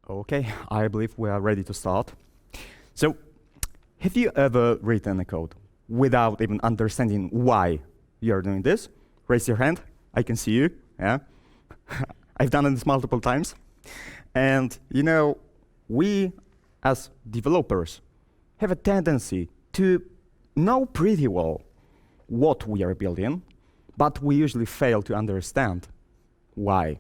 Okay, I believe we are ready to start. So, have you ever written a code without even understanding why you're doing this? Raise your hand. I can see you. Yeah, I've done this multiple times. And you know, we as developers have a tendency to know pretty well what we are building, but we usually fail to understand why.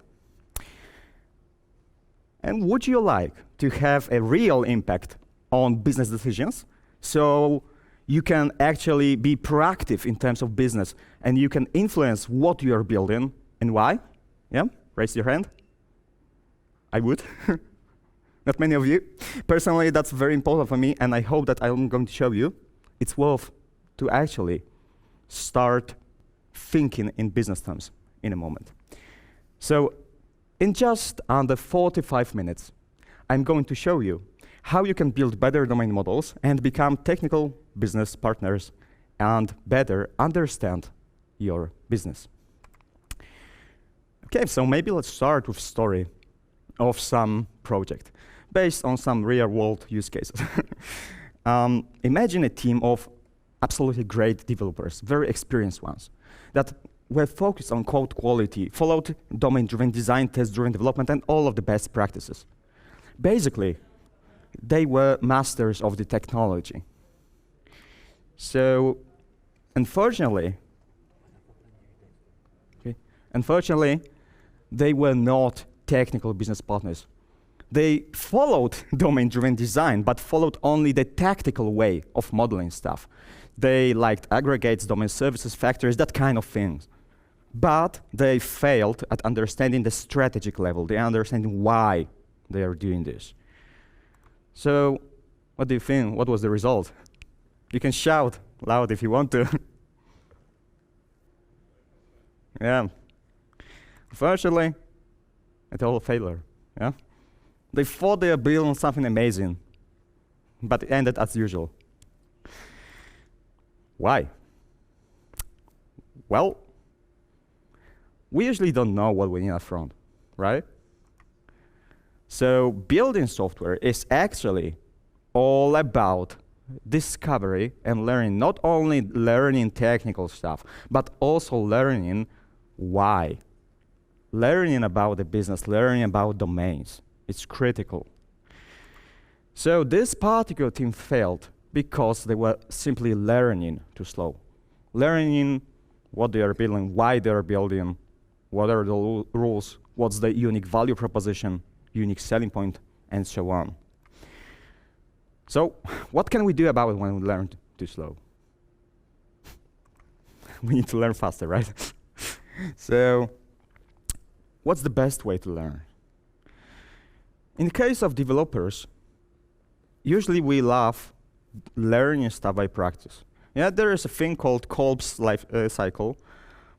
And would you like to have a real impact on business decisions so you can actually be proactive in terms of business and you can influence what you are building and why? Yeah, raise your hand. I would. Not many of you. Personally, that's very important for me, and I hope that I'm going to show you it's worth to actually start thinking in business terms in a moment. So, in just under 45 minutes, I'm going to show you how you can build better domain models and become technical business partners and better understand your business. Okay, so maybe let's start with a story of some project based on some real-world use cases. Imagine a team of absolutely great developers, very experienced ones, that were focused on code quality, followed domain-driven design, test-driven development, and all of the best practices. Basically, they were masters of the technology. So, unfortunately, they were not technical business partners. They followed domain-driven design, but followed only the tactical way of modeling stuff. They liked aggregates, domain services, factories, that kind of things. But they failed at understanding the strategic level, the understanding why they are doing this. So, what do you think? What was the result? You can shout loud if you want to. Yeah. Unfortunately, it's all a failure. Yeah. They thought they were building something amazing, but it ended as usual. Why? Well, we usually don't know what we need up front, right? So building software is actually all about discovery and learning, not only learning technical stuff, but also learning why. Learning about the business, learning about domains. It's critical. So this particular team failed because they were simply learning too slow. Learning what they are building, why they are building, what are the rules, what's the unique value proposition, unique selling point, and so on. So what can we do about it when we learn too slow? We need to learn faster, right? So what's the best way to learn? In the case of developers, usually we love learning stuff by practice. Yeah, there is a thing called Kolb's life cycle,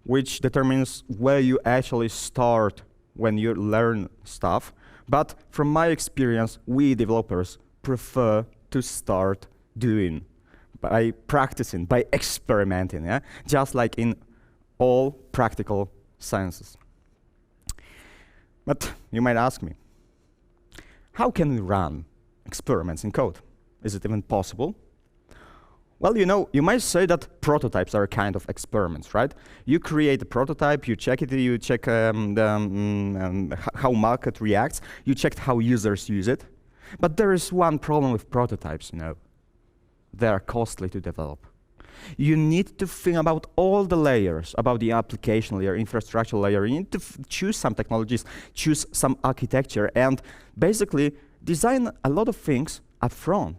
which determines where you actually start when you learn stuff. But from my experience, we developers prefer to start doing, by practicing, by experimenting, yeah? Just like in all practical sciences. But you might ask me, how can we run experiments in code? Is it even possible? Well, you know, you might say that prototypes are a kind of experiments, right? You create a prototype, you check it, you check how market reacts, you check how users use it. But there is one problem with prototypes, you know. They are costly to develop. You need to think about all the layers, about the application layer, infrastructure layer. You need to choose some technologies, choose some architecture, and basically design a lot of things up front.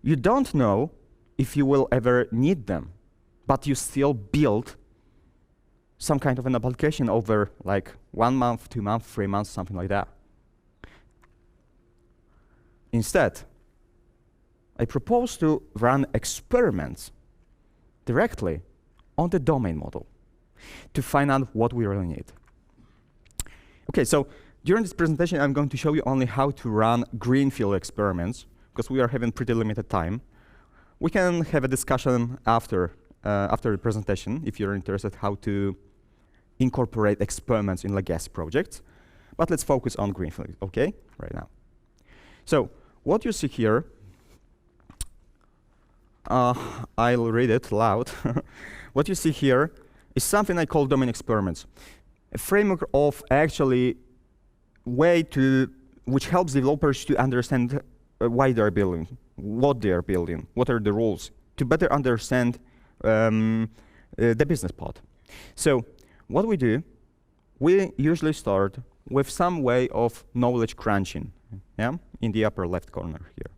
You don't know if you will ever need them, but you still build some kind of an application over like 1 month, 2 months, 3 months, something like that. Instead, I propose to run experiments directly on the domain model to find out what we really need. Okay, so during this presentation, I'm going to show you only how to run greenfield experiments, because we are having pretty limited time. We can have a discussion after the presentation if you're interested how to incorporate experiments in legacy projects. But let's focus on greenfield, okay, right now. So what you see here, I'll read it loud. What you see here is something I call domain experiments, a framework of actually way to which helps developers to understand why they're building, what they're building, what are the rules, to better understand the business part. So what we do, we usually start with some way of knowledge crunching, yeah, in the upper left corner here.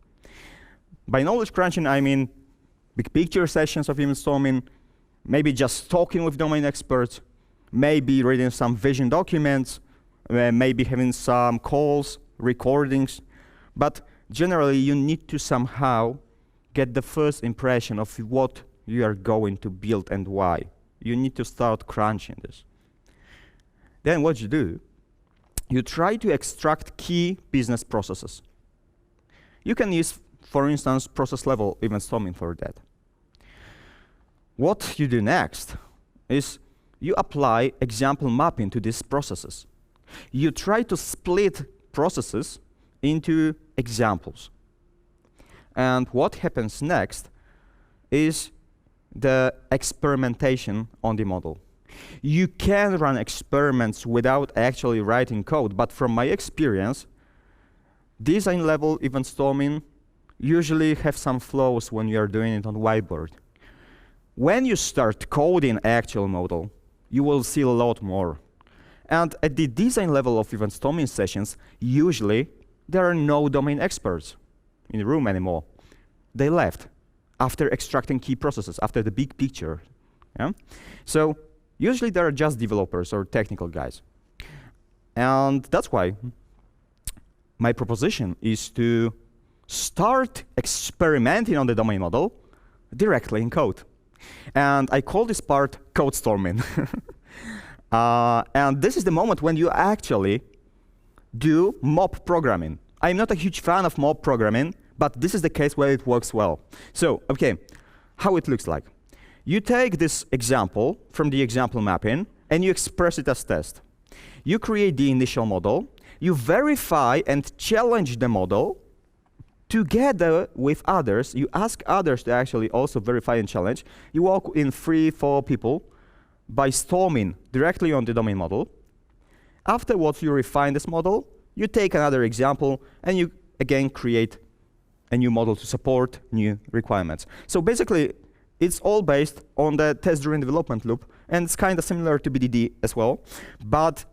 By knowledge crunching, I mean big picture sessions of event storming, maybe just talking with domain experts, maybe reading some vision documents, maybe having some calls, recordings, but generally you need to somehow get the first impression of what you are going to build and why. You need to start crunching this. Then what you do, you try to extract key business processes. You can use, for instance, process level event storming for that. What you do next is you apply example mapping to these processes. You try to split processes into examples. And what happens next is the experimentation on the model. You can run experiments without actually writing code, but from my experience, design level event storming usually have some flaws when you are doing it on whiteboard. When you start coding actual model, you will see a lot more. And at the design level of event storming sessions, usually there are no domain experts in the room anymore. They left after extracting key processes, after the big picture. Yeah? So usually there are just developers or technical guys. And that's why my proposition is to start experimenting on the domain model directly in code. And I call this part code storming. And this is the moment when you actually do mob programming. I'm not a huge fan of mob programming, but this is the case where it works well. So, okay, how it looks like. You take this example from the example mapping, and you express it as test. You create the initial model, you verify and challenge the model together with others. You ask others to actually also verify and challenge. You work in 3-4 people by storming directly on the domain model. Afterwards, you refine this model, you take another example, and you again create a new model to support new requirements. So basically, it's all based on the test-driven development loop, and it's kind of similar to BDD as well. But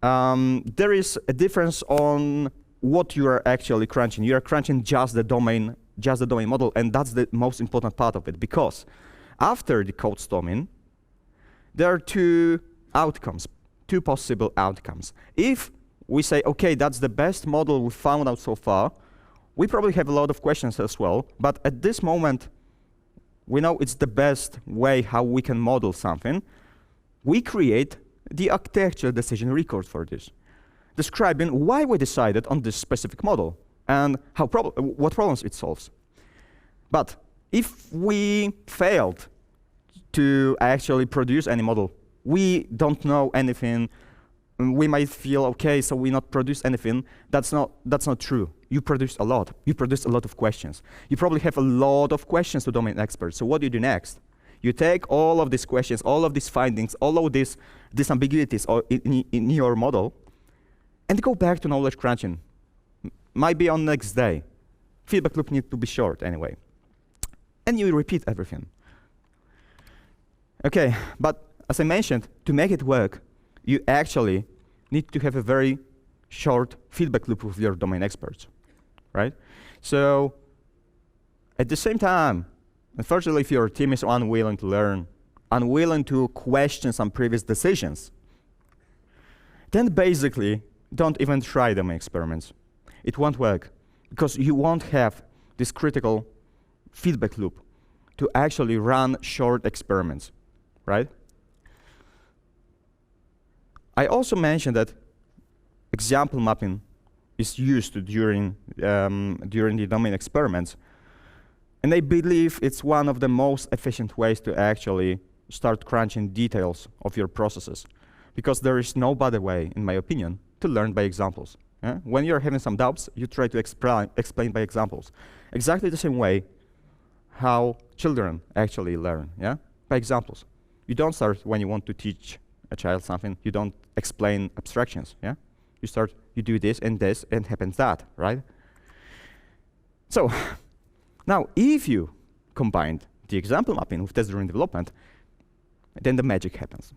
there is a difference on what you are actually crunching. You are crunching just the domain model, and that's the most important part of it, because after the code storming, there are two possible outcomes. If we say, okay, that's the best model we found out so far, we probably have a lot of questions as well, but at this moment, we know it's the best way how we can model something. We create the architecture decision record for this, describing why we decided on this specific model and what problems it solves. But if we failed to actually produce any model, we don't know anything, we might feel, okay, so we not produce anything. That's not true. You produced a lot. You produced a lot of questions. You probably have a lot of questions to domain experts. So what do you do next? You take all of these questions, all of these findings, all of these ambiguities in your model, and go back to knowledge crunching. Might be on next day. Feedback loop needs to be short anyway. And you repeat everything. Okay, but as I mentioned, to make it work, you actually need to have a very short feedback loop with your domain experts, right? So at the same time, unfortunately, if your team is unwilling to learn, unwilling to question some previous decisions, then basically don't even try domain experiments. It won't work because you won't have this critical feedback loop to actually run short experiments, right? I also mentioned that example mapping is used during the domain experiments, and I believe it's one of the most efficient ways to actually start crunching details of your processes, because there is no better way, in my opinion, to learn by examples. Yeah? When you're having some doubts, you try to explain by examples. Exactly the same way how children actually learn, yeah? By examples. You don't start when you want to teach a child something, you don't explain abstractions, yeah? You do this, and happens that, right? So, now if you combined the example mapping with test-driven development, then the magic happens.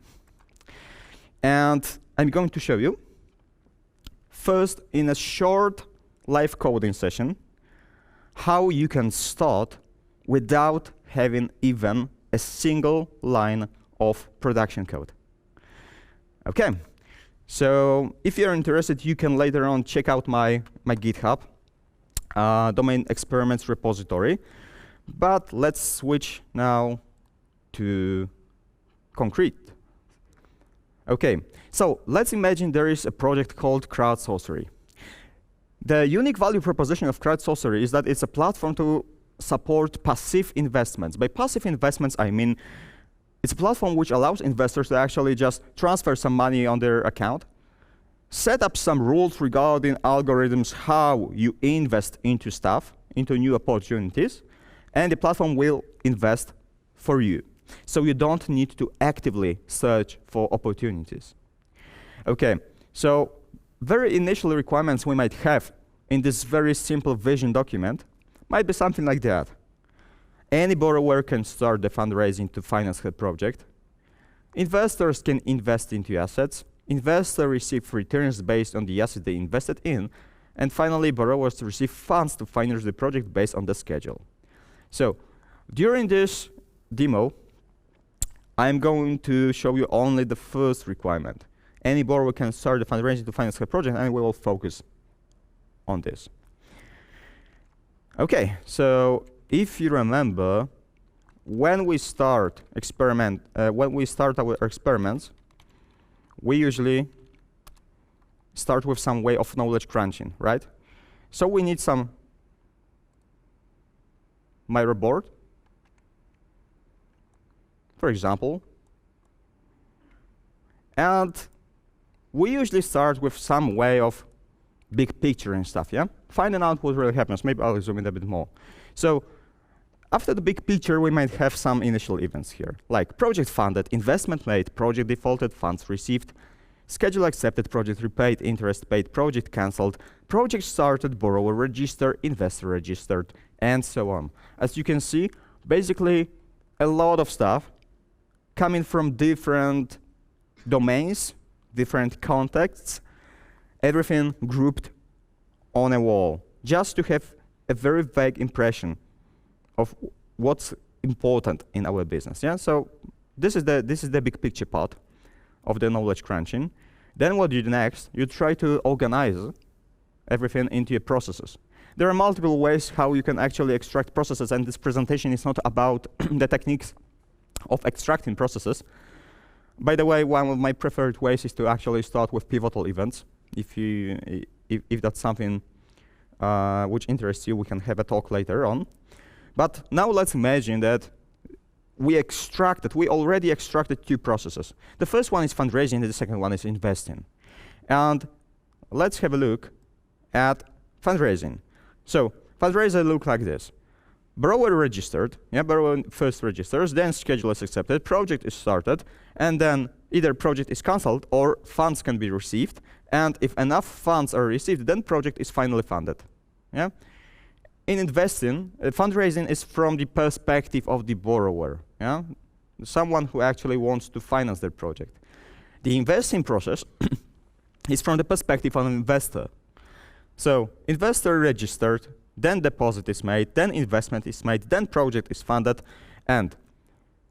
And I'm going to show you, first in a short live coding session, how you can start without having even a single line of production code. Okay, so if you're interested, you can later on check out my GitHub domain experiments repository. But let's switch now to concrete. Okay, so let's imagine there is a project called crowdsourcery. The unique value proposition of crowdsourcery is that it's a platform to support passive investments. By passive investments, I mean it's a platform which allows investors to actually just transfer some money on their account, set up some rules regarding algorithms, how you invest into stuff, into new opportunities, and the platform will invest for you. So you don't need to actively search for opportunities. Okay, so very initial requirements we might have in this very simple vision document might be something like that. Any borrower can start the fundraising to finance her project. Investors can invest into assets. Investors receive returns based on the asset they invested in. And finally, borrowers receive funds to finance the project based on the schedule. So during this demo, I'm going to show you only the first requirement. Any borrower can start the fundraising to finance her project, and we will focus on this. Okay, so if you remember, when we start our experiments, we usually start with some way of knowledge crunching, right? So we need some Miro board, for example. And we usually start with some way of big picture and stuff, yeah? Finding out what really happens. Maybe I'll zoom in a bit more. So after the big picture, we might have some initial events here, like project funded, investment made, project defaulted, funds received, schedule accepted, project repaid, interest paid, project cancelled, project started, borrower registered, investor registered, and so on. As you can see, basically a lot of stuff coming from different domains, different contexts, everything grouped on a wall, just to have a very vague impression of what's important in our business. Yeah, so this is the big picture part of the knowledge crunching. Then what you do next? You try to organize everything into your processes. There are multiple ways how you can actually extract processes, and this presentation is not about the techniques of extracting processes. By the way, one of my preferred ways is to actually start with pivotal events. If that's something which interests you, we can have a talk later on. But now let's imagine that we already extracted two processes. The first one is fundraising, and the second one is investing. And let's have a look at fundraising. So fundraiser look like this. Borrower registered, yeah, borrower first registers, then schedule is accepted, project is started, and then either project is cancelled or funds can be received. And if enough funds are received, then project is finally funded. Yeah? In investing, fundraising is from the perspective of the borrower, yeah? Someone who actually wants to finance their project. The investing process is from the perspective of an investor. So investor registered, then deposit is made, then investment is made, then project is funded, and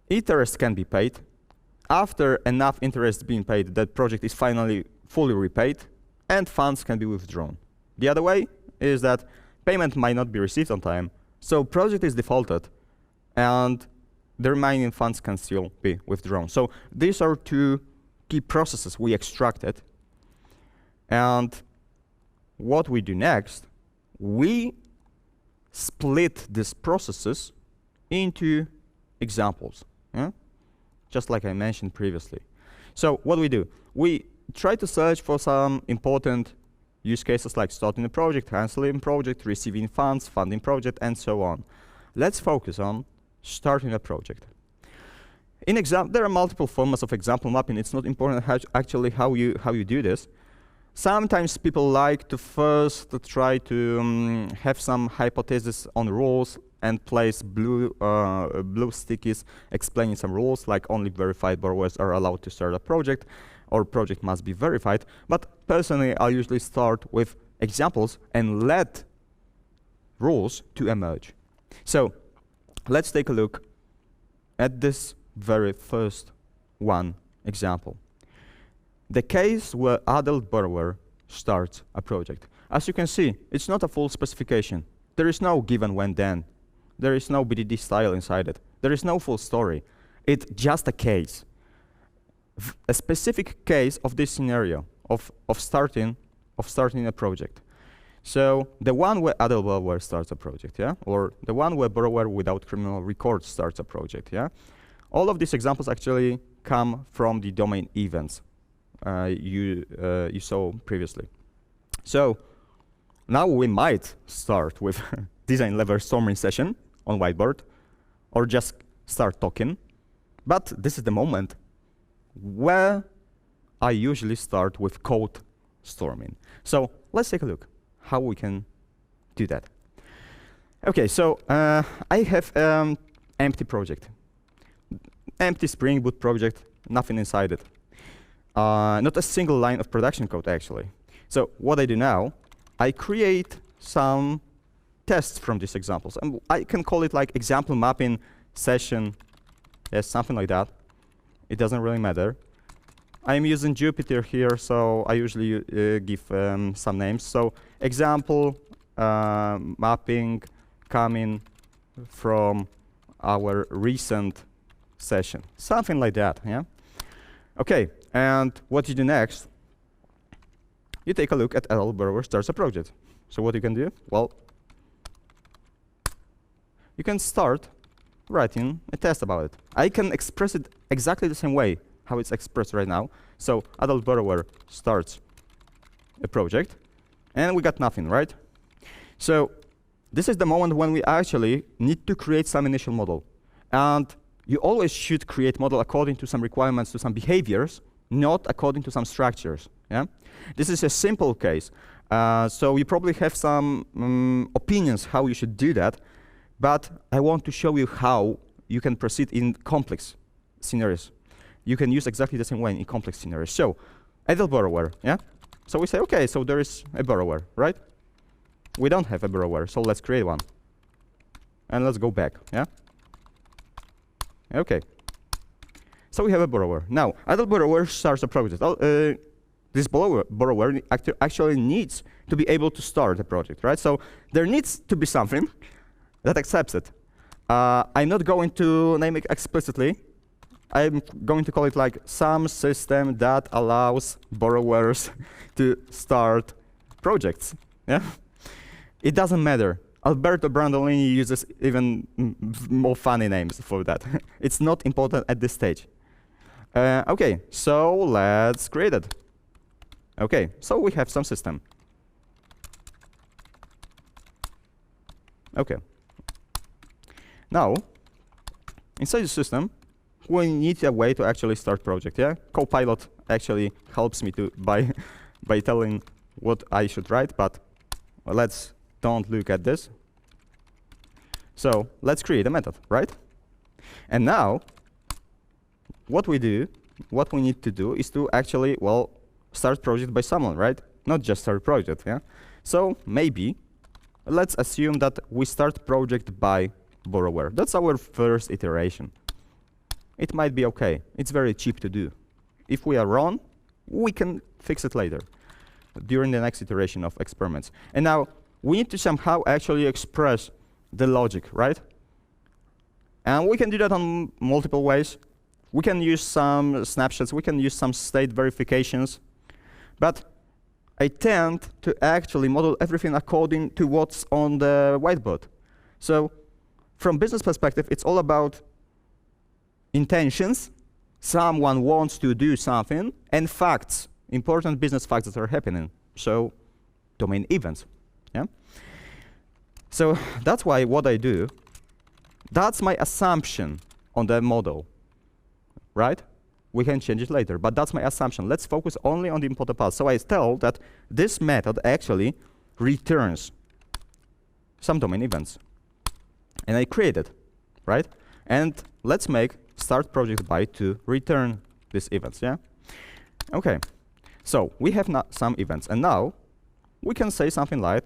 interest can be paid. After enough interest being paid, that project is finally fully repaid, and funds can be withdrawn. The other way is that payment might not be received on time, so project is defaulted, and the remaining funds can still be withdrawn. So these are two key processes we extracted. And what we do next, we split these processes into examples, yeah? Just like I mentioned previously. So what we do, we try to search for some important use cases like starting a project, canceling a project, receiving funds, funding project, and so on. Let's focus on starting a project. There are multiple formats of example mapping. It's not important actually how you do this. Sometimes people like to first try to have some hypothesis on rules and place blue stickies explaining some rules, like only verified borrowers are allowed to start a project, or project must be verified. But personally, I usually start with examples and let rules to emerge. So let's take a look at this very first one example. The case where adult borrower starts a project. As you can see, it's not a full specification. There is no given when then. There is no BDD style inside it. There is no full story. It's just a case. A specific case of this scenario of starting a project. So the one where adult borrower starts a project, yeah? Or the one where borrower without criminal record starts a project, yeah? All of these examples actually come from the domain events you saw previously. So now we might start with design level storming session on whiteboard, or just start talking. But this is the moment where I usually start with code storming. So let's take a look how we can do that. Okay, so I have empty project. Empty Spring Boot project, nothing inside it. Not a single line of production code, actually. So what I do now, I create some tests from these examples. And I can call it like example mapping session, yes, something like that. It doesn't really matter. I'm using Jupyter here, so I usually give some names. So example mapping coming from our recent session, something like that, yeah? Okay, and what you do next, you take a look at adult borrower starts a project. So what you can do? Well, you can start writing a test about it. I can express it exactly the same way how it's expressed right now. So adult borrower starts a project, and we got nothing, right? So this is the moment when we actually need to create some initial model. And you always should create model according to some requirements, to some behaviors, not according to some structures, yeah? This is a simple case. So you probably have some opinions how you should do that, but I want to show you how you can proceed in complex scenarios. You can use exactly the same way in complex scenarios. So, adult borrower, yeah? So we say, okay, so there is a borrower, right? We don't have a borrower, so let's create one. And let's go back, yeah? Okay. So we have a borrower. Now, adult borrower starts a project. This borrower actually needs to be able to start a project, right? So there needs to be something that accepts it. I'm not going to name it explicitly. I'm going to call it like some system that allows borrowers to start projects. Yeah, it doesn't matter. Alberto Brandolini uses even more funny names for that. It's not important at this stage. Okay, so let's create it. Okay, so we have some system. Okay. Now, inside the system, we need a way to actually start project, yeah? Copilot actually helps me to by telling what I should write, but let's don't look at this. So let's create a method, right? And now, what we need to do is to actually, well, start project by someone, right? Not just start project, yeah? So maybe, let's assume that we start project by borrower. That's our first iteration. It might be okay. It's very cheap to do. If we are wrong, we can fix it later during the next iteration of experiments. And now we need to somehow actually express the logic, right? And we can do that on multiple ways. We can use some snapshots. We can use some state verifications. But I tend to actually model everything according to what's on the whiteboard. So from business perspective, it's all about intentions. Someone wants to do something, and facts important business facts that are happening. So domain events. Yeah. So that's why what I do, that's my assumption on the model, right? We can change it later, but that's my assumption. Let's focus only on the important part. So I tell that this method actually returns some domain events. And I create it, right? And let's make start project by to return these events, yeah? Okay, so we have some events, and now we can say something like,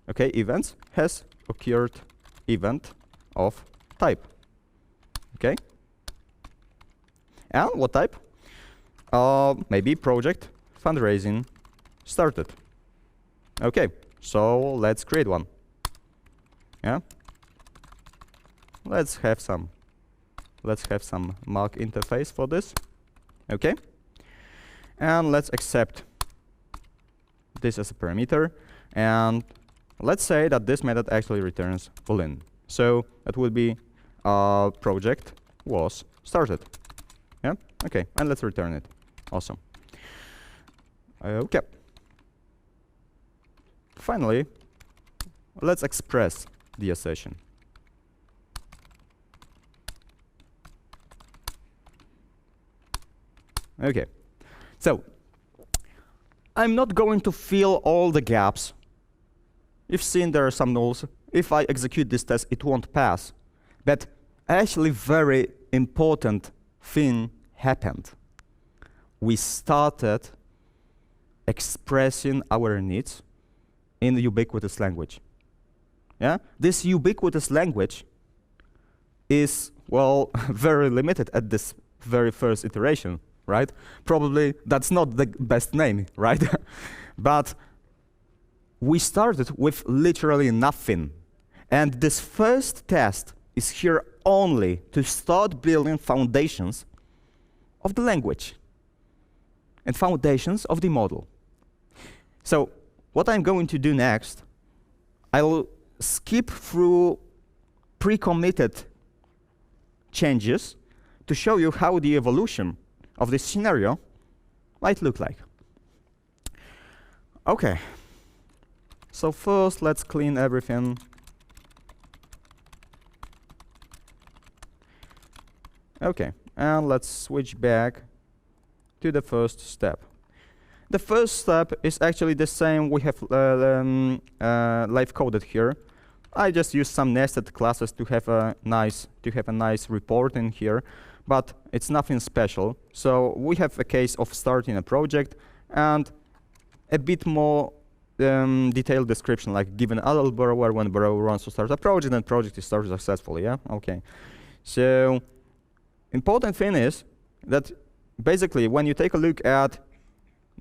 okay, events has occurred event of type, okay? And what type? Maybe project fundraising started. Okay, so let's create one. Yeah. Let's have some mock interface for this. Okay. And let's accept this as a parameter. And let's say that this method actually returns boolean. So that will be project was started. Yeah. Okay. And let's return it. Awesome. Okay. Finally, let's express the assertion. Okay, so I'm not going to fill all the gaps. You've seen there are some nulls. If I execute this test, it won't pass. But actually, very important thing happened. We started expressing our needs in the ubiquitous language. Yeah, this ubiquitous language is, well, very limited at this very first iteration, right? Probably that's not the best name, right? But we started with literally nothing. And this first test is here only to start building foundations of the language and foundations of the model. So what I'm going to do next, I'll skip through pre-committed changes to show you how the evolution of this scenario might look like. Okay, so first let's clean everything. Okay, and let's switch back to the first step. The first step is actually the same we have live coded here. I just use some nested classes to have a nice report in here, but it's nothing special. So we have a case of starting a project and a bit more detailed description, like given adult borrower when borrower wants to start a project and project is started successfully. Yeah. Okay. So important thing is that basically when you take a look at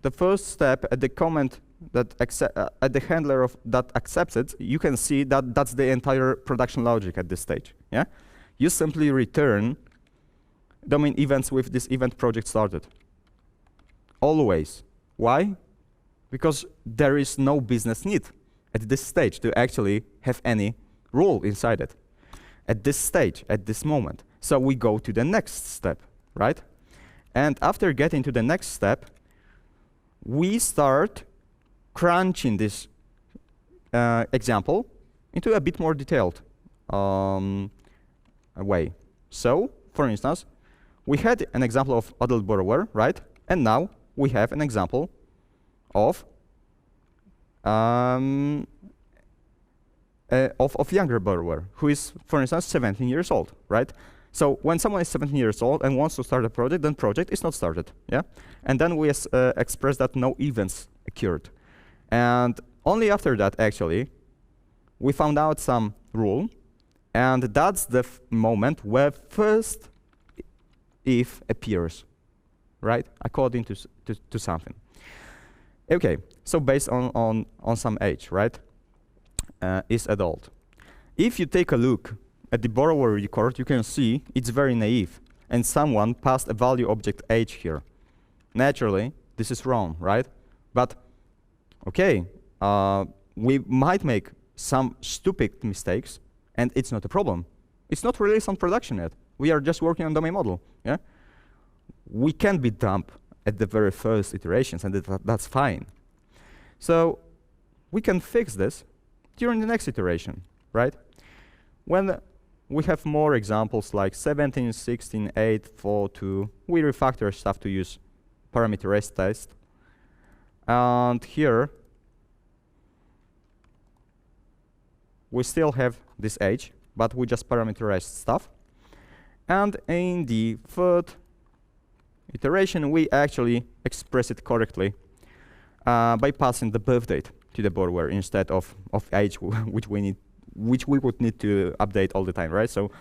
the first step at the comment that at the handler of that accepts it, you can see that that's the entire production logic at this stage. Yeah, you simply return domain events with this event project started. Always. Why? Because there is no business need at this stage to actually have any rule inside it. At this stage, at this moment. So we go to the next step, right? And after getting to the next step, we start crunching this example into a bit more detailed way. So, for instance, we had an example of adult borrower, right? And now we have an example of younger borrower who is, for instance, 17 years old, right? So when someone is 17 years old and wants to start a project, then project is not started, yeah? And then we express that no events occurred. And only after that, actually, we found out some rule, and that's the moment where first if appears, right? According to something. Okay, so based on some age, right? Is adult. If you take a look at the borrower record, you can see it's very naive, and someone passed a value object age here. Naturally, this is wrong, right? But okay, we might make some stupid mistakes, and it's not a problem. It's not released on production yet. We are just working on domain model. Yeah, we can be dumb at the very first iterations, and that's fine. So we can fix this during the next iteration, right? When we have more examples like 17, 16, 8, 4, 2, we refactor stuff to use parameterized test. And here, we still have this age, but we just parameterized stuff. And in the third iteration, we actually express it correctly by passing the birth date to the borrower instead of age, which we would need to update all the time, right? So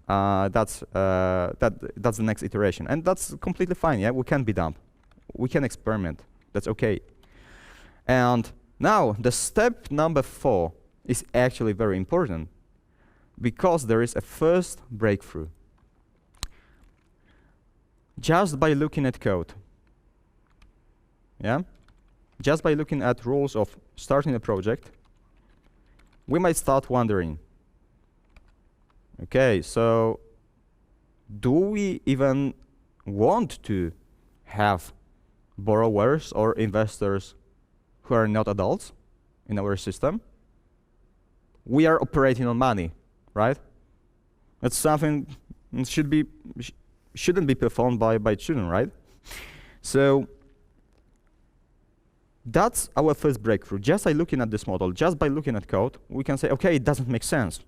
that's the next iteration, and that's completely fine. Yeah, we can be dumb, we can experiment. That's okay. And now the step number 4 is actually very important because there is a first breakthrough. Just by looking at code, yeah, just by looking at rules of starting a project, we might start wondering, okay, so do we even want to have borrowers or investors who are not adults in our system? We are operating on money, right? That's something that shouldn't be performed by children, right? So that's our first breakthrough. Just by looking at this model, just by looking at code, we can say, okay, it doesn't make sense.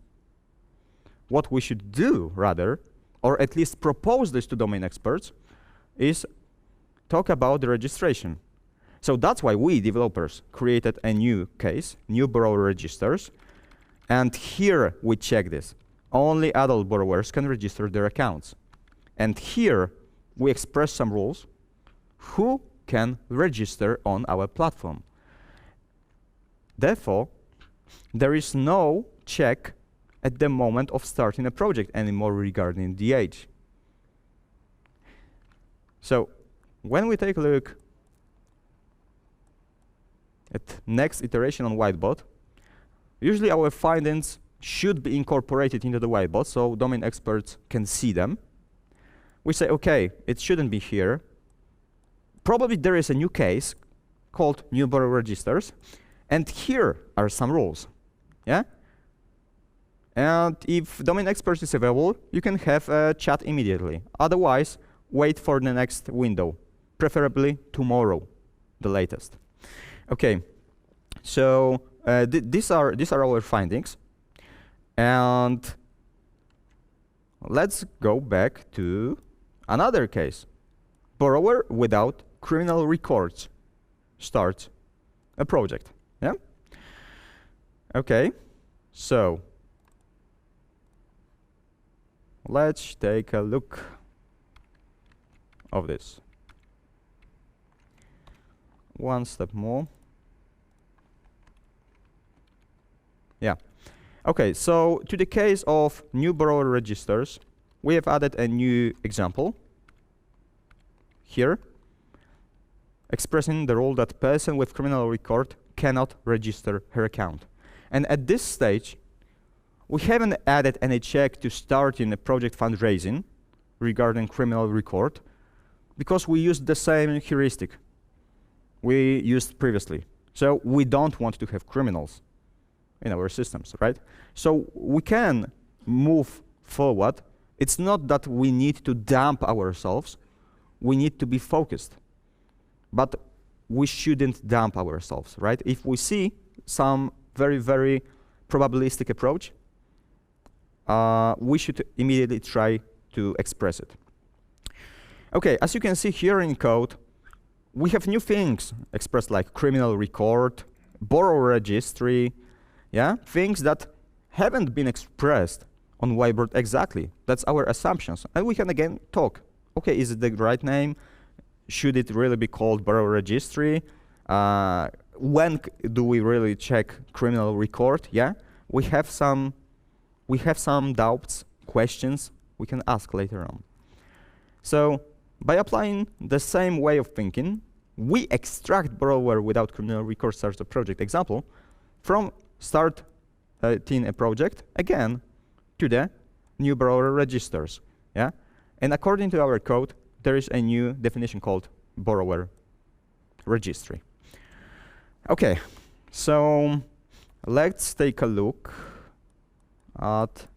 What we should do, rather, or at least propose this to domain experts, is talk about the registration. So that's why we, developers, created a new case, new borrower registers, and here we check this. Only adult borrowers can register their accounts. And here we express some rules who can register on our platform. Therefore, there is no check at the moment of starting a project anymore regarding the age. So when we take a look at next iteration on whiteboard, usually our findings should be incorporated into the whiteboard so domain experts can see them. We say, okay, it shouldn't be here. Probably there is a new case called new borrower registers, and here are some rules, yeah? And if domain expert is available, you can have a chat immediately. Otherwise, wait for the next window, preferably tomorrow, the latest. Okay, so these are our findings, and let's go back to another case. Borrower without criminal records starts a project. Yeah? Okay, so let's take a look of this. One step more. Yeah. Okay, so to the case of new borrower registers, we have added a new example here, expressing the rule that person with criminal record cannot register her account. And at this stage, we haven't added any check to start in a project fundraising regarding criminal record because we used the same heuristic we used previously. So we don't want to have criminals in our systems, right? So we can move forward. It's not that we need to dump ourselves. We need to be focused. But we shouldn't dump ourselves, right? If we see some very, very probabilistic approach, we should immediately try to express it. Okay, as you can see here in code, we have new things expressed like criminal record, borrower registry, yeah? Things that haven't been expressed on whiteboard exactly. That's our assumptions. And we can again talk. Okay, is it the right name? Should it really be called borrower registry? When do we really check criminal record? Yeah, we have some doubts, questions we can ask later on. So by applying the same way of thinking, we extract borrower without criminal record starts a project example from starting a project again to the new borrower registers. Yeah, and according to our code, there is a new definition called borrower registry. Okay, so let's take a look at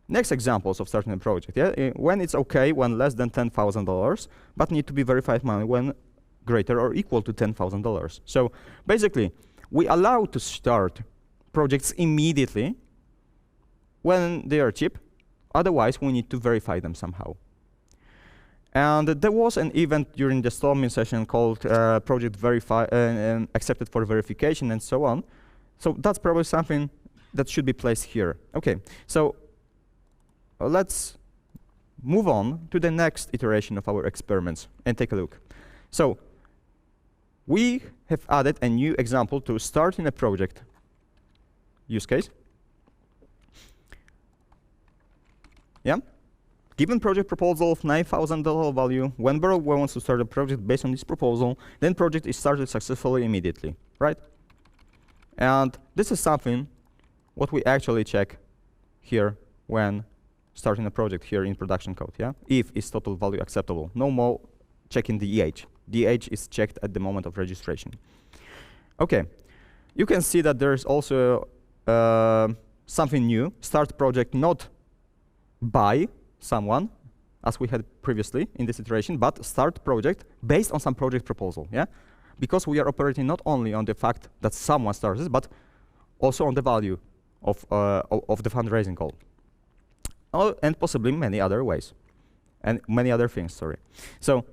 next examples of starting a project. Yeah, when it's okay when less than $10,000, but need to be verified money when greater or equal to $10,000. So basically, we allow to start projects immediately when they are cheap. Otherwise, we need to verify them somehow. And there was an event during the storming session called Project Accepted for Verification and so on. So that's probably something that should be placed here. Okay, so let's move on to the next iteration of our experiments and take a look. So we have added a new example to starting a project use case. Yeah. Given project proposal of $9,000 value, when borrower wants to start a project based on this proposal, then project is started successfully immediately, right? And this is something what we actually check here when starting a project here in production code, yeah? If is total value acceptable. No more checking the age. The age is checked at the moment of registration. Okay, you can see that there's also something new. Start project not by someone, as we had previously in this iteration, but start project based on some project proposal, yeah? Because we are operating not only on the fact that someone starts this, but also on the value of the fundraising goal. And possibly many other ways, and many other things, sorry. So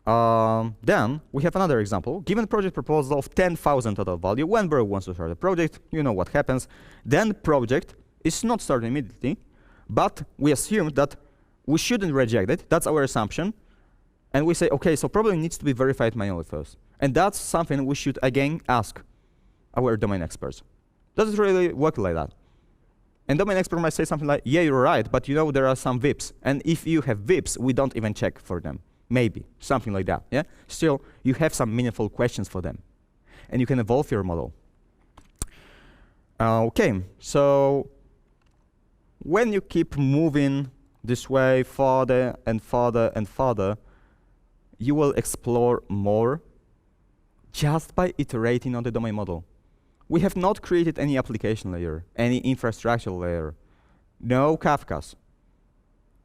then we have another example. Given project proposal of 10,000 total value, when borrower wants to start a project, you know what happens. Then project is not started immediately, but we assume that we shouldn't reject it. That's our assumption. And we say, okay, so probably needs to be verified manually first. And that's something we should, again, ask our domain experts. Does it really work like that? And domain expert might say something like, yeah, you're right, but you know there are some VIPs. And if you have VIPs, we don't even check for them. Maybe, something like that, yeah? Still, you have some meaningful questions for them. And you can evolve your model. Okay, so when you keep moving this way farther and farther and farther, you will explore more just by iterating on the domain model. We have not created any application layer, any infrastructure layer, no Kafkas,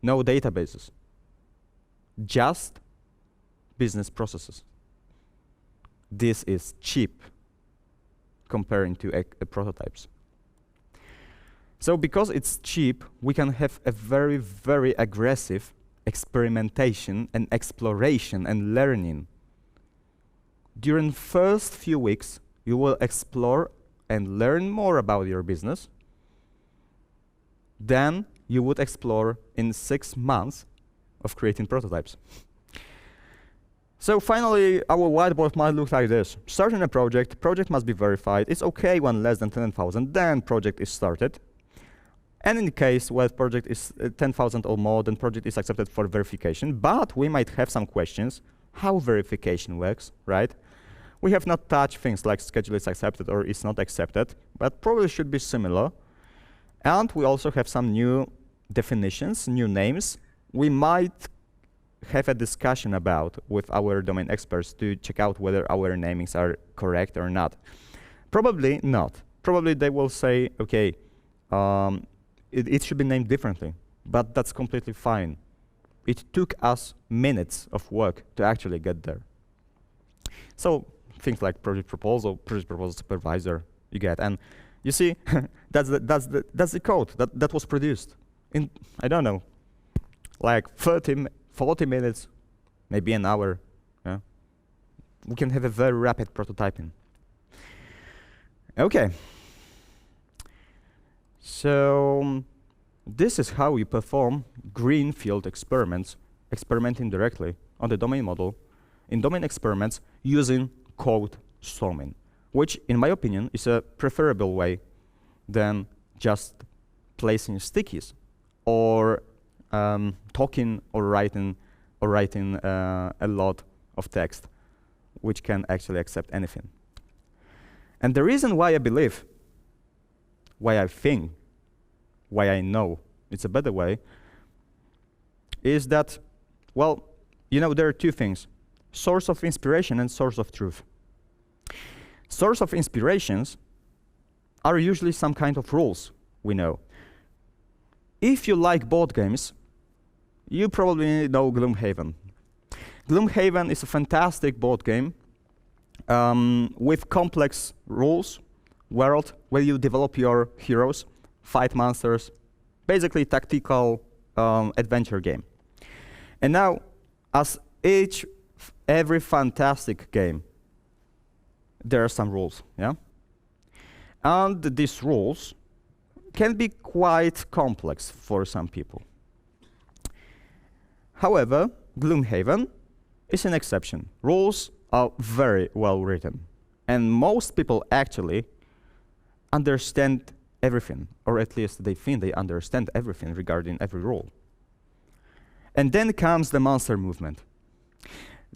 no databases, just business processes. This is cheap comparing to prototypes. So because it's cheap, we can have a very, very aggressive experimentation and exploration and learning. During first few weeks, you will explore and learn more about your business. Then you would explore in 6 months of creating prototypes. So finally, our whiteboard might look like this. Starting a project, project must be verified. It's okay when less than 10,000, then project is started. And in the case where project is 10,000 or more, then project is accepted for verification. But we might have some questions, how verification works, right? We have not touched things like schedule is accepted or is not accepted, but probably should be similar. And we also have some new definitions, new names. We might have a discussion about with our domain experts to check out whether our namings are correct or not. Probably not. Probably they will say, okay, it should be named differently, but that's completely fine. It took us minutes of work to actually get there. So things like project proposal supervisor, you get, and you see, that's the code that was produced in, I don't know, like 40 minutes, maybe an hour. Yeah? We can have a very rapid prototyping. Okay. So this is how you perform greenfield experiments, experimenting directly on the domain model in domain experiments using code storming, which, in my opinion, is a preferable way than just placing stickies or talking or writing a lot of text, which can actually accept anything. And the reason why I believe, why I think, why I know it's a better way, is that, well, you know, there are two things. source of inspiration and source of truth. Source of inspirations are usually some kind of rules, we know. If you like board games, you probably know Gloomhaven. Gloomhaven is a fantastic board game with complex rules, world, where you develop your heroes, fight monsters, basically tactical adventure game. And now, as every fantastic game, there are some rules, yeah? And these rules can be quite complex for some people. However, Gloomhaven is an exception. Rules are very well written, and most people actually understand everything, or at least they think they understand everything regarding every rule. And then comes the monster movement.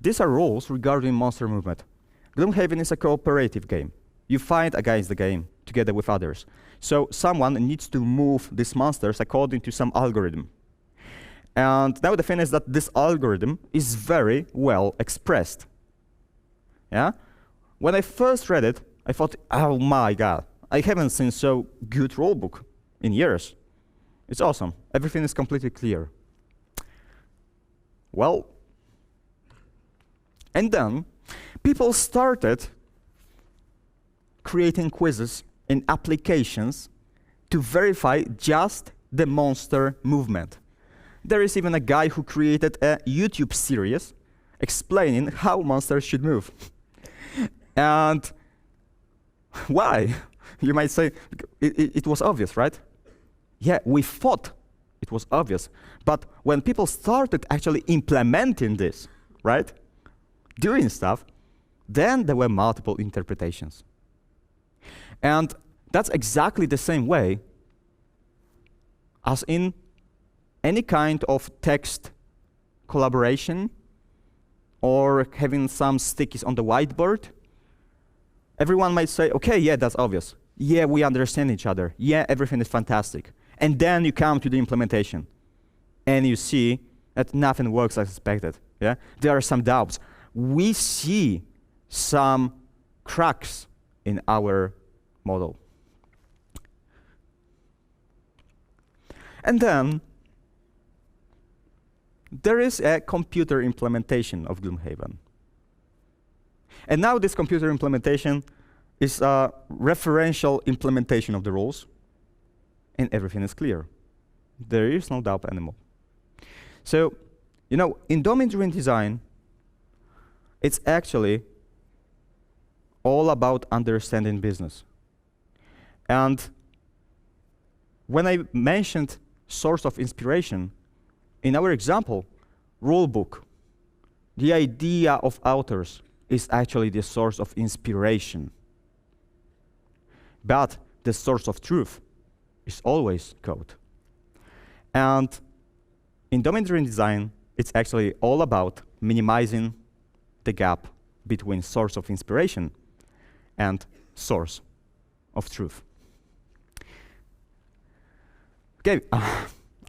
These are rules regarding monster movement. Gloomhaven is a cooperative game. You fight against the game together with others. So someone needs to move these monsters according to some algorithm. And now the thing is that this algorithm is very well expressed. Yeah? When I first read it, I thought, oh my god, I haven't seen so good rulebook in years. It's awesome. Everything is completely clear. Well, and then people started creating quizzes and applications to verify just the monster movement. There is even a guy who created a YouTube series explaining how monsters should move. And why? You might say, it was obvious, right? Yeah, we thought it was obvious. But when people started actually implementing this, right, doing stuff, then there were multiple interpretations. And that's exactly the same way as in any kind of text collaboration or having some stickies on the whiteboard. Everyone might say, okay, yeah, that's obvious. Yeah, we understand each other. Yeah, everything is fantastic. And then you come to the implementation, and you see that nothing works as expected. Yeah? There are some doubts. We see some cracks in our model. And then there is a computer implementation of Gloomhaven. And now this computer implementation is a referential implementation of the rules, and everything is clear. There is no doubt anymore. So, you know, in domain-driven design, it's actually all about understanding business. And when I mentioned source of inspiration, in our example, rulebook, the idea of authors is actually the source of inspiration. But the source of truth is always code. And in domain-driven design, it's actually all about minimizing the gap between source of inspiration and source of truth. Okay,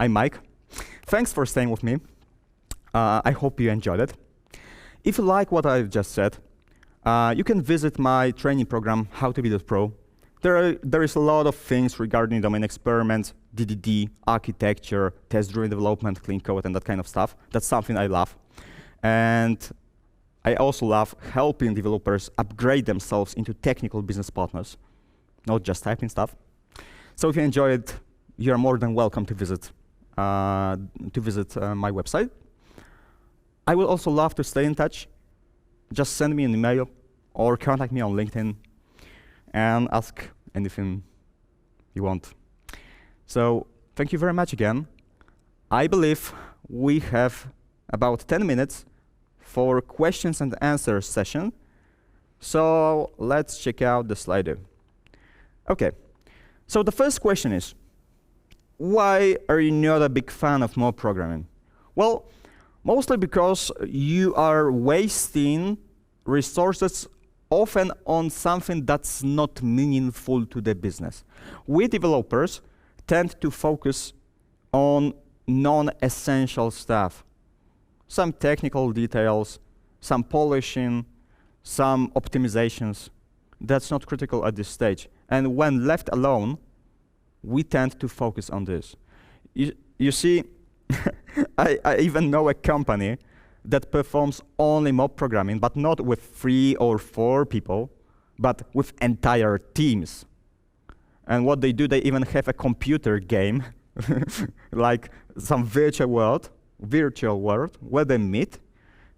I'm Mike. Thanks for staying with me. I hope you enjoyed it. If you like what I've just said, you can visit my training program, How to Be the Pro. There is a lot of things regarding domain experiments, DDD, architecture, test-driven development, clean code, and that kind of stuff. That's something I love. And I also love helping developers upgrade themselves into technical business partners, not just typing stuff. So if you enjoyed it, you're more than welcome to visit my website. I would also love to stay in touch. Just send me an email or contact me on LinkedIn and ask anything you want. So thank you very much again. I believe we have about 10 minutes for questions and answers session. So let's check out the Slido. Okay, so the first question is, why are you not a big fan of mob programming? Well, mostly because you are wasting resources often on something that's not meaningful to the business. We developers tend to focus on non-essential stuff, some technical details, some polishing, some optimizations. That's not critical at this stage. And when left alone, we tend to focus on this. You see, I even know a company that performs only mob programming, but not with 3 or 4 people, but with entire teams. And what they do, they even have a computer game, like some virtual world, where they meet,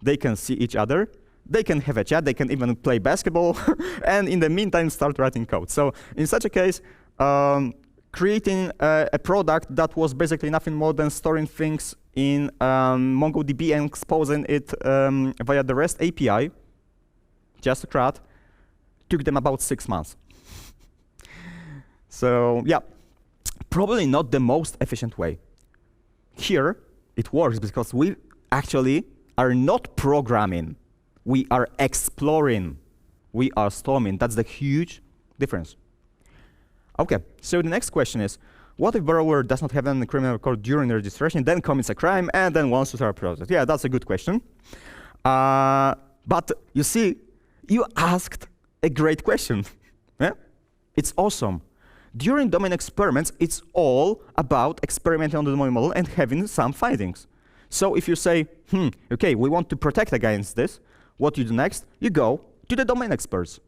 they can see each other, they can have a chat, they can even play basketball, and in the meantime start writing code. So in such a case, creating a product that was basically nothing more than storing things in MongoDB and exposing it via the REST API, just a CRUD, took them about 6 months. So yeah, probably not the most efficient way. Here, it works because we actually are not programming. We are exploring. We are storming. That's the huge difference. OK, so the next question is, what if borrower does not have any criminal record during the registration, then commits a crime, and then wants to start a project? Yeah, that's a good question. But you see, you asked a great question. Yeah? It's awesome. During domain experiments, it's all about experimenting on the domain model and having some findings. So if you say, OK, we want to protect against this, what you do next? You go to the domain experts,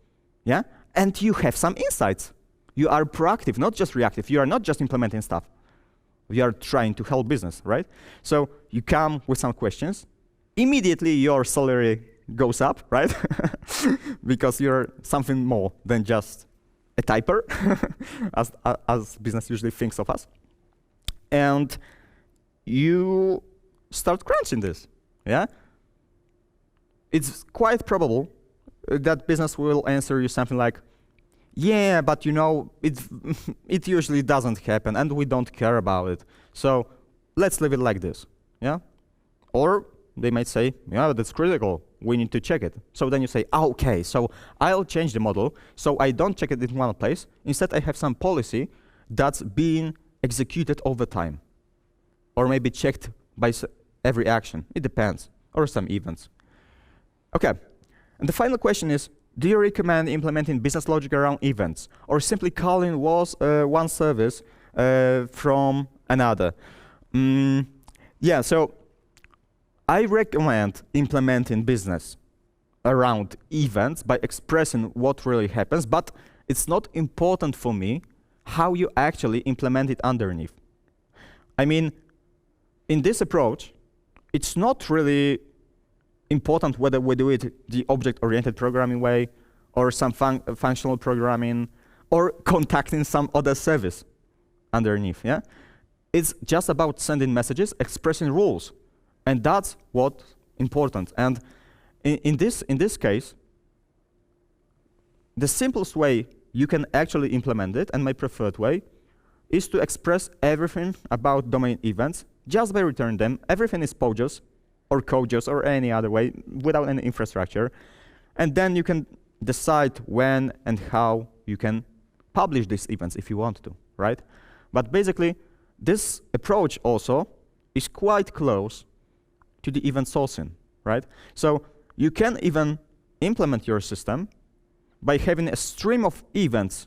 yeah, and you have some insights. You are proactive, not just reactive. You are not just implementing stuff. You are trying to help business, right? So you come with some questions. Immediately, your salary goes up, right? Because you're something more than just a typer, as business usually thinks of us. And you start crunching this, yeah? It's quite probable that business will answer you something like, yeah, but you know, it usually doesn't happen, and we don't care about it. So let's leave it like this, yeah? Or they might say, yeah, that's critical. We need to check it. So then you say, OK, so I'll change the model, so I don't check it in one place. Instead, I have some policy that's being executed over time, or maybe checked by every action. It depends, or some events. OK, and the final question is, do you recommend implementing business logic around events, or simply calling one service from another? Yeah, so I recommend implementing business around events by expressing what really happens, but it's not important for me how you actually implement it underneath. I mean, in this approach, it's not really important whether we do it the object-oriented programming way, or some functional programming, or contacting some other service underneath, yeah? It's just about sending messages, expressing rules, and that's what's important. And in this case, the simplest way you can actually implement it, and my preferred way, is to express everything about domain events just by returning them. Everything is POJOS, or COJOS, or any other way, without any infrastructure. And then you can decide when and how you can publish these events if you want to, right? But basically, this approach also is quite close to the event sourcing, right? So you can even implement your system by having a stream of events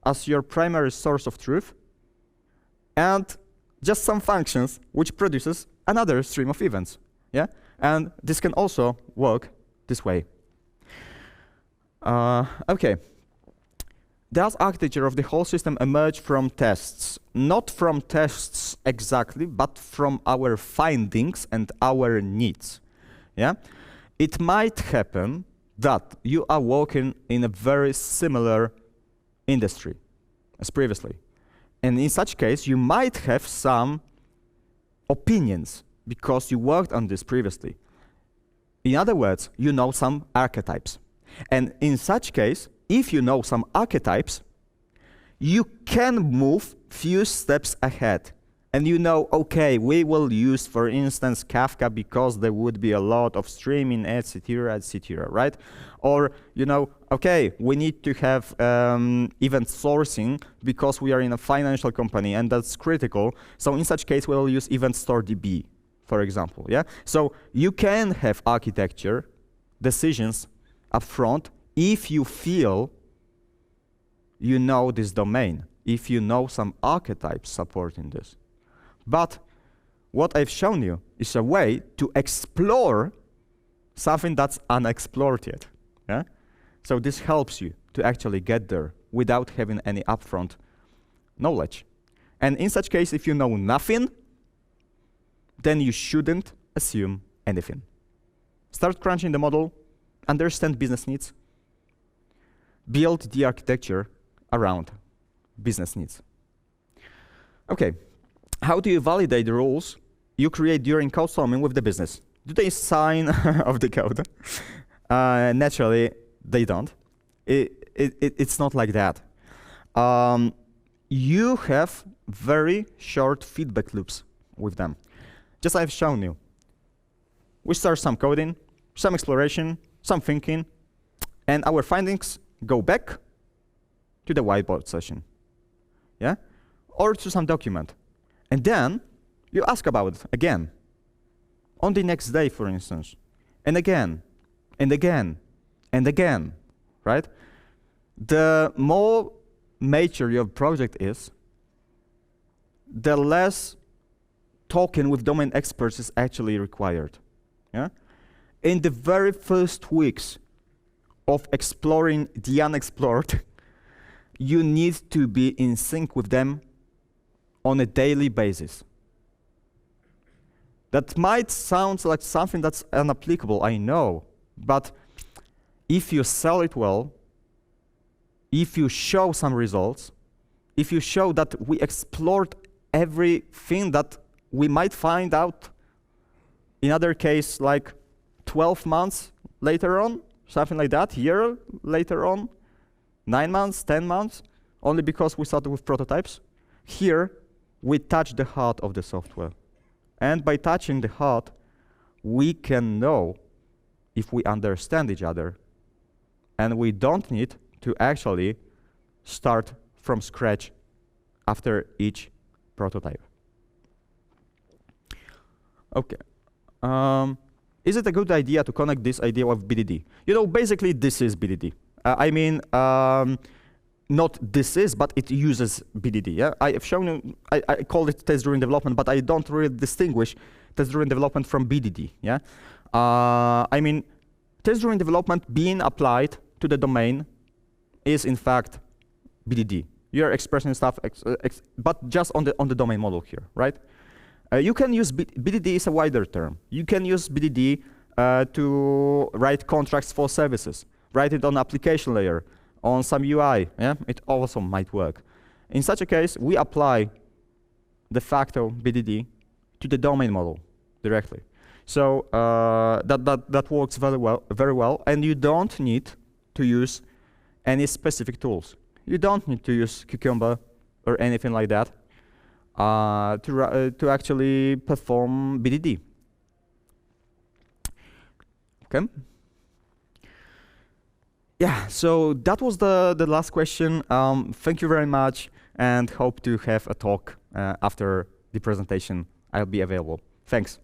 as your primary source of truth, and just some functions which produces another stream of events. Yeah, and this can also work this way. OK. Does architecture of the whole system emerge from tests? Not from tests exactly, but from our findings and our needs. Yeah, it might happen that you are working in a very similar industry as previously, and in such case, you might have some opinions because you worked on this previously. In other words, you know some archetypes. And in such case, if you know some archetypes, you can move few steps ahead. And you know, OK, we will use, for instance, Kafka because there would be a lot of streaming, etc., right? Or, you know, OK, we need to have event sourcing because we are in a financial company, and that's critical. So in such case, we'll use event store DB, for example, yeah? So you can have architecture decisions upfront if you feel you know this domain, if you know some archetypes supporting this. But what I've shown you is a way to explore something that's unexplored yet. Yeah? So this helps you to actually get there without having any upfront knowledge. And in such case, if you know nothing, then you shouldn't assume anything. Start crunching the model, understand business needs, build the architecture around business needs. Okay, how do you validate the rules you create during code storming with the business? Do they sign off the code? Naturally, they don't. It's not like that. You have very short feedback loops with them. Just I've shown you. We start some coding, some exploration, some thinking, and our findings go back to the whiteboard session, yeah? Or to some document. And then you ask about it again, on the next day, for instance, and again, and again, and again, right? The more mature your project is, the less talking with domain experts is actually required. Yeah? In the very first weeks of exploring the unexplored, you need to be in sync with them on a daily basis. That might sound like something that's unapplicable, I know, but if you sell it well, if you show some results, if you show that we explored everything that we might find out in other case like 12 months later on, something like that, year later on, 9 months, 10 months, only because we started with prototypes. Here, we touch the heart of the software. And by touching the heart, we can know if we understand each other. And we don't need to actually start from scratch after each prototype. Okay. Is it a good idea to connect this idea with BDD? You know, basically, this is BDD. Not this is, but it uses BDD. Yeah? I have shown you, I call it test-driven development, but I don't really distinguish test-driven development from BDD. Yeah? Test-driven development being applied to the domain is, in fact, BDD. You're expressing stuff, but just on the domain model here, right? You can use BDD is a wider term. You can use BDD to write contracts for services, write it on application layer, on some UI. Yeah, it also might work. In such a case, we apply de facto BDD to the domain model directly. So that works very well, and you don't need to use any specific tools. You don't need to use Cucumber or anything like that to actually perform BDD. Okay. Yeah, so that was the last question. Thank you very much, and hope to have a talk after the presentation. I'll be available. Thanks.